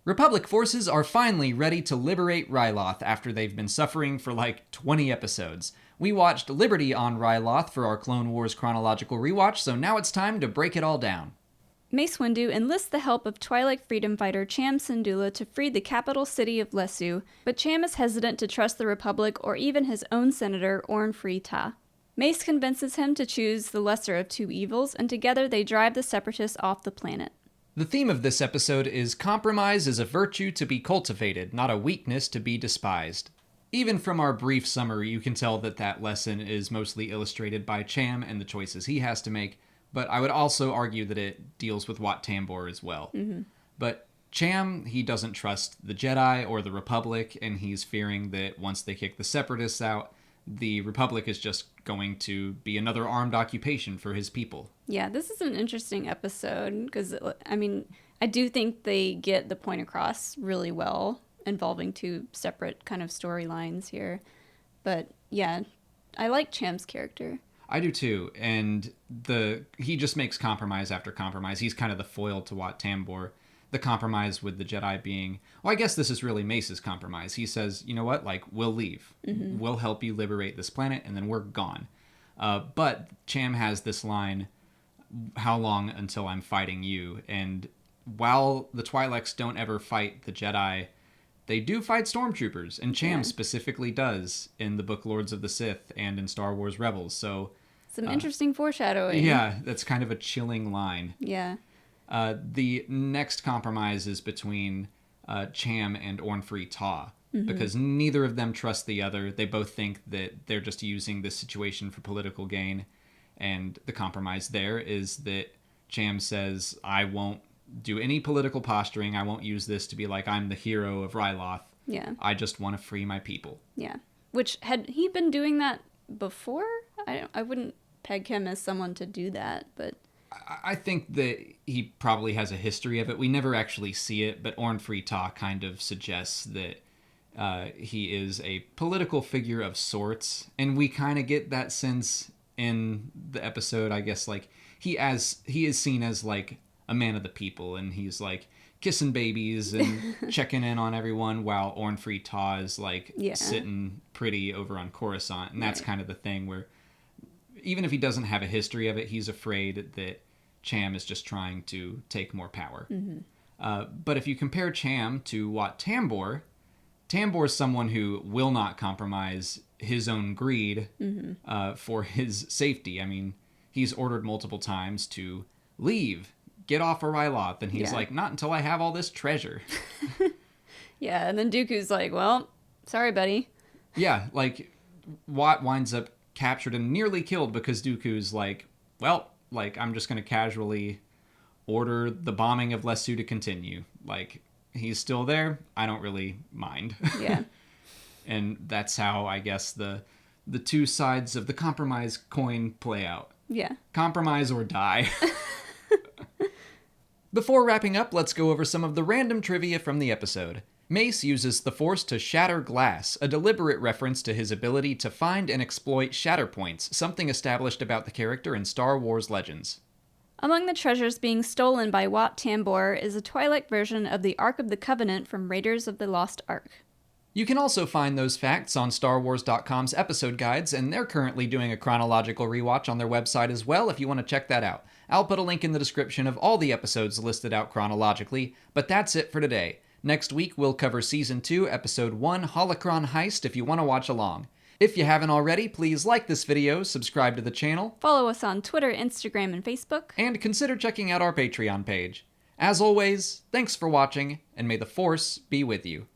Republic forces are finally ready to liberate Ryloth after they've been suffering for like 20 episodes. We watched Liberty on Ryloth for our Clone Wars Chronological Rewatch, so now it's time to break it all down. Mace Windu enlists the help of Twi'lek freedom fighter Cham Syndulla to free the capital city of Lesu, but Cham is hesitant to trust the Republic or even his own senator, Orn Free Taa. Mace convinces him to choose the lesser of two evils, and together they drive the Separatists off the planet. The theme of this episode is compromise is a virtue to be cultivated, not a weakness to be despised. Even from our brief summary, you can tell that lesson is mostly illustrated by Cham and the choices he has to make, but I would also argue that it deals with Wat Tambor as well. Mm-hmm. But Cham, he doesn't trust the Jedi or the Republic, and he's fearing that once they kick the Separatists out, the Republic is just going to be another armed occupation for his people. Yeah, this is an interesting episode because, I do think they get the point across really well, involving two separate kind of storylines here. But yeah, I like Cham's character. I do too, and he just makes compromise after compromise. He's kind of the foil to Wat Tambor. The compromise with the Jedi being, well, I guess this is really Mace's compromise. He says, you know what, we'll leave. Mm-hmm. We'll help you liberate this planet, and then we're gone. But Cham has this line, how long until I'm fighting you? And while the Twi'leks don't ever fight the Jedi, they do fight stormtroopers, and Cham specifically does in the book Lords of the Sith and in Star Wars Rebels. So some interesting foreshadowing. Yeah, that's kind of a chilling line. Yeah. The next compromise is between Cham and Orn Free Taa, mm-hmm. because neither of them trust the other. They both think that they're just using this situation for political gain, and the compromise there is that Cham says, I won't do any political posturing. I won't use this to be like I'm the hero of Ryloth. Yeah. I just want to free my people. Yeah. Which, had he been doing that before? I wouldn't peg him as someone to do that, but I think that he probably has a history of it. We never actually see it, but Orn Free Taa kind of suggests that he is a political figure of sorts, and we kind of get that sense in the episode. I guess he is seen as a man of the people, and he's kissing babies and checking in on everyone, while Orn Free Taa is sitting pretty over on Coruscant, and that's kind of the thing where even if he doesn't have a history of it, he's afraid that Cham is just trying to take more power. Mm-hmm. But if you compare Cham to Wat Tambor, Tambor is someone who will not compromise his own greed for his safety. I mean, he's ordered multiple times to leave, get off of Ryloth, and he's not until I have all this treasure. Yeah, and then Dooku's well, sorry, buddy. Yeah, Wat winds up captured and nearly killed because Dooku's I'm just going to casually order the bombing of Lesu to continue. He's still there. I don't really mind. Yeah. And that's how, I guess, the two sides of the compromise coin play out. Yeah. Compromise or die. Before wrapping up, let's go over some of the random trivia from the episode. Mace uses the Force to shatter glass, a deliberate reference to his ability to find and exploit shatter points, something established about the character in Star Wars Legends. Among the treasures being stolen by Wat Tambor is a Twi'lek version of the Ark of the Covenant from Raiders of the Lost Ark. You can also find those facts on StarWars.com's episode guides, and they're currently doing a chronological rewatch on their website as well if you want to check that out. I'll put a link in the description of all the episodes listed out chronologically, but that's it for today. Next week, we'll cover Season 2, Episode 1, Holocron Heist if you want to watch along. If you haven't already, please like this video, subscribe to the channel, follow us on Twitter, Instagram, and Facebook, and consider checking out our Patreon page. As always, thanks for watching, and may the Force be with you.